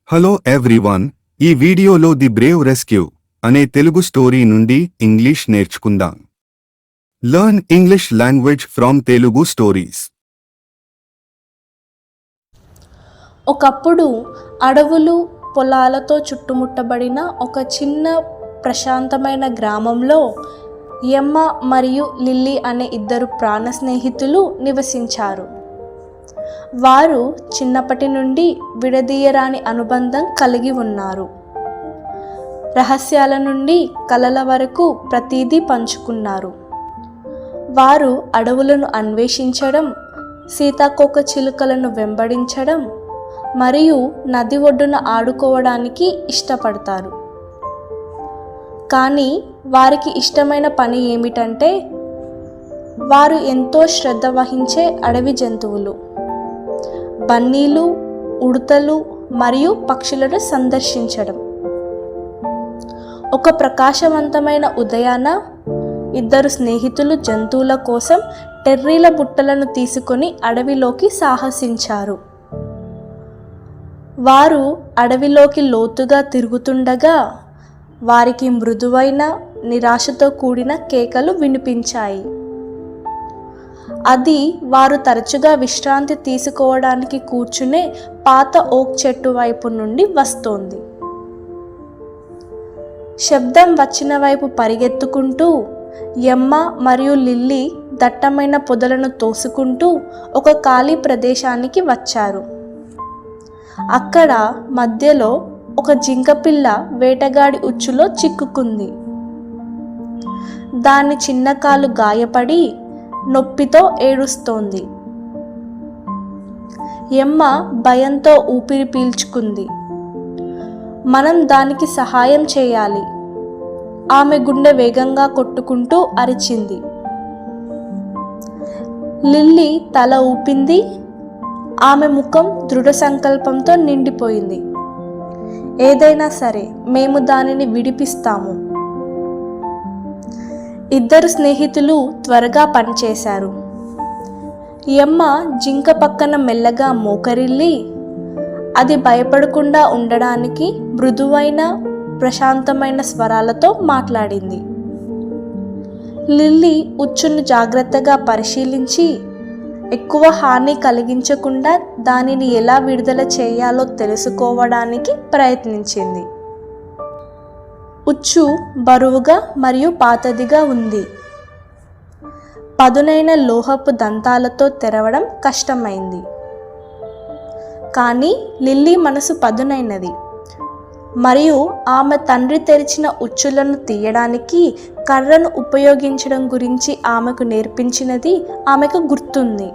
Hello everyone, ఈ వీడియోలో the Brave rescue అనే తెలుగు స్టోరీ నుండి ఇంగ్లీష్ నేర్చుకుందాం. Learn English language from Telugu stories. ఒకప్పుడు అడవులు పొలాలతో చుట్టుముట్టబడిన ఒక చిన్న ప్రశాంతమైన గ్రామంలో ఎమ్మ మరియు లిల్లీ అనే ఇద్దరు ప్రాణ స్నేహితులు నివసించారు. వారు చిన్నప్పటి నుండి విడదీయరాని అనుబంధం కలిగి ఉన్నారు. రహస్యాల నుండి కలల వరకు ప్రతిదీ పంచుకున్నారు. వారు అడవులను అన్వేషించడం, సీతాకోక చిలుకలను వెంబడించడం మరియు నది ఒడ్డున ఆడుకోవడానికి ఇష్టపడతారు. కానీ వారికి ఇష్టమైన పని ఏమిటంటే వారు ఎంతో శ్రద్ధ వహించే అడవి జంతువులు, బన్నీలు, ఉడతలు మరియు పక్షులను సందర్శించడం. ఒక ప్రకాశవంతమైన ఉదయాన ఇద్దరు స్నేహితులు జంతువుల కోసం టెర్రీల బుట్టలను తీసుకొని అడవిలోకి సాహసించారు. వారు అడవిలోకి లోతుగా తిరుగుతుండగా వారికి మృదువైన, నిరాశతో కూడిన కేకలు వినిపించాయి. అది వారు తరచుగా విశ్రాంతి తీసుకోవడానికి కూర్చునే పాత ఓక్ చెట్టు వైపు నుండి వస్తోంది. శబ్దం వచ్చిన వైపు పరిగెత్తుకుంటూ ఎమ్మ మరియు లిల్లీ దట్టమైన పొదలను తోసుకుంటూ ఒక ఖాళీ ప్రదేశానికి వచ్చారు. అక్కడ మధ్యలో ఒక జింకపిల్ల వేటగాడి ఉచ్చులో చిక్కుకుంది. దాని చిన్న కాలు గాయపడి నొప్పితో ఏడుస్తోంది. ఎమ్మ భయంతో ఊపిరి పీల్చుకుంది. మనం దానికి సహాయం చేయాలి. ఆమె గుండె వేగంగా కొట్టుకుంటూ అరిచింది. లిల్లీ తల ఊపింది. ఆమె ముఖం దృఢ సంకల్పంతో నిండిపోయింది. ఏదైనా సరే, మేము దానిని విడిపిస్తాము. ఇద్దరు స్నేహితులు త్వరగా పనిచేశారు. ఎమ్మ జింక పక్కన మెల్లగా మోకరిల్లి అది భయపడకుండా ఉండడానికి మృదువైన, ప్రశాంతమైన స్వరాలతో మాట్లాడింది. లిల్లీ ఉచ్చును జాగ్రత్తగా పరిశీలించి ఎక్కువ హాని కలిగించకుండా దానిని ఎలా విడుదల చేయాలో తెలుసుకోవడానికి ప్రయత్నించింది. ఉచ్చు బరువుగా మరియు పాతదిగా ఉంది. పదునైన లోహపు దంతాలతో తెరవడం కష్టమైంది. కానీ లిల్లీ మనసు పదునైనది మరియు ఆమె తండ్రి తెరిచిన ఉచ్చులను తీయడానికి కర్రను ఉపయోగించడం గురించి ఆమెకు నేర్పించినది ఆమెకు గుర్తుంది.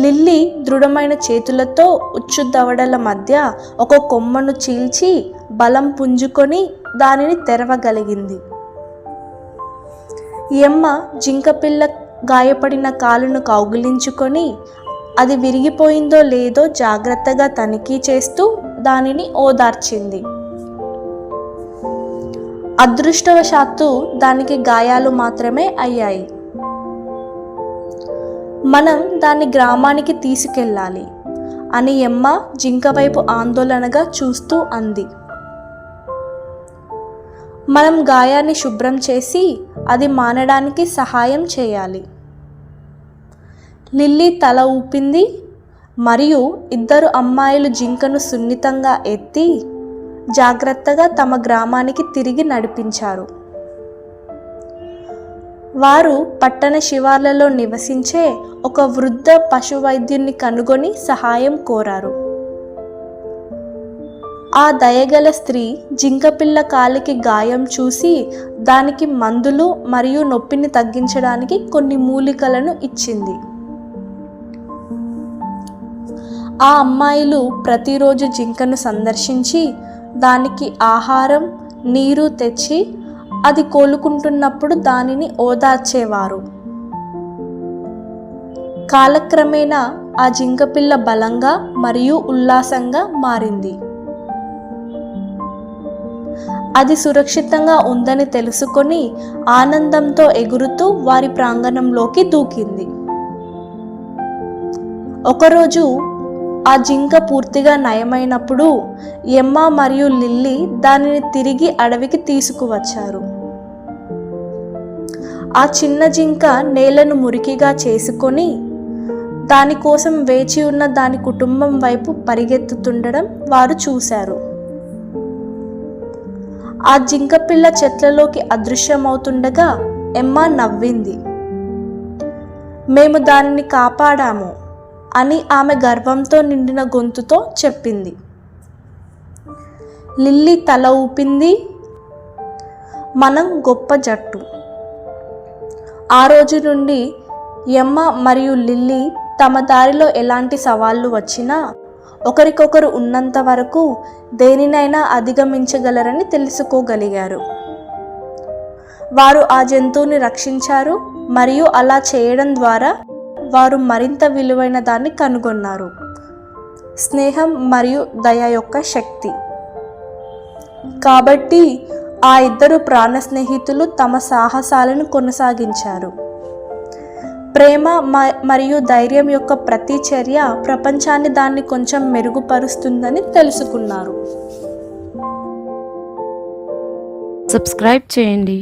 లిల్లీ దృఢమైన చేతులతో ఉచ్చు దవడల మధ్య ఒక కొమ్మను చీల్చి బలం పుంజుకొని దానిని తెరవగలిగింది. ఎమ్మ జింకపిల్ల గాయపడిన కాలును కౌగిలించుకొని అది విరిగిపోయిందో లేదో జాగ్రత్తగా తనిఖీ చేస్తూ దానిని ఓదార్చింది. అదృష్టవశాత్తు దానికి గాయాలు మాత్రమే అయ్యాయి. మనం దాన్ని గ్రామానికి తీసుకెళ్ళాలి అని ఎమ్మ జింక వైపు ఆందోళనగా చూస్తూ అంది. మనం గాయాన్ని శుభ్రం చేసి అది మానడానికి సహాయం చేయాలి. లిల్లీ తల ఊపింది మరియు ఇద్దరు అమ్మాయిలు జింకను సున్నితంగా ఎత్తి జాగ్రత్తగా తమ గ్రామానికి తిరిగి నడిపించారు. వారు పట్టణ శివార్లలో నివసించే ఒక వృద్ధ పశు వైద్యుని కనుగొని సహాయం కోరారు. ఆ దయగల స్త్రీ జింకపిల్ల కాలికి గాయం చూసి దానికి మందులు మరియు నొప్పిని తగ్గించడానికి కొన్ని మూలికలను ఇచ్చింది. ఆ అమ్మాయిలు ప్రతిరోజు జింకను సందర్శించి దానికి ఆహారం, నీరు తెచ్చి అది కోలుకుంటున్నప్పుడు దానిని ఓదార్చేవారు. కాలక్రమేణా ఆ జింకపిల్ల బలంగా మరియు ఉల్లాసంగా మారింది. అది సురక్షితంగా ఉందని తెలుసుకొని ఆనందంతో ఎగురుతూ వారి ప్రాంగణంలోకి దూకింది. ఒకరోజు ఆ జింక పూర్తిగా నయమైనప్పుడు ఎమ్మా మరియు లిల్లీ దానిని తిరిగి అడవికి తీసుకువచ్చారు. ఆ చిన్న జింక నేలను మురికిగా చేసుకొని దానికోసం వేచి ఉన్న దాని కుటుంబం వైపు పరిగెత్తుతుండడం వారు చూశారు. ఆ జింక పిల్ల చెట్లలోకి అదృశ్యమవుతుండగా ఎమ్మా నవ్వింది. మేము దానిని కాపాడాము అని ఆమె గర్వంతో నిండిన గొంతుతో చెప్పింది. లిల్లీ తల ఊపింది. మనం గొప్ప జట్టు. ఆ రోజు నుండి ఎమ్మ మరియు లిల్లీ తమ దారిలో ఎలాంటి సవాళ్లు వచ్చినా ఒకరికొకరు ఉన్నంత వరకు దేనినైనా అధిగమించగలరని తెలుసుకోగలిగారు. వారు ఆ జంతువుని రక్షించారు మరియు అలా చేయడం ద్వారా వారు మరింత విలువైన దాన్ని కనుగొన్నారు: స్నేహం మరియు దయ యొక్క శక్తి. కాబట్టి ఆ ఇద్దరు ప్రాణ స్నేహితులు తమ సాహసాలను కొనసాగించారు. ప్రేమ మరియు ధైర్యం యొక్క ప్రతి చర్య ప్రపంచాన్ని దాన్ని కొంచెం మెరుగుపరుస్తుందని తెలుసుకున్నారు. సబ్స్క్రైబ్ చేయండి.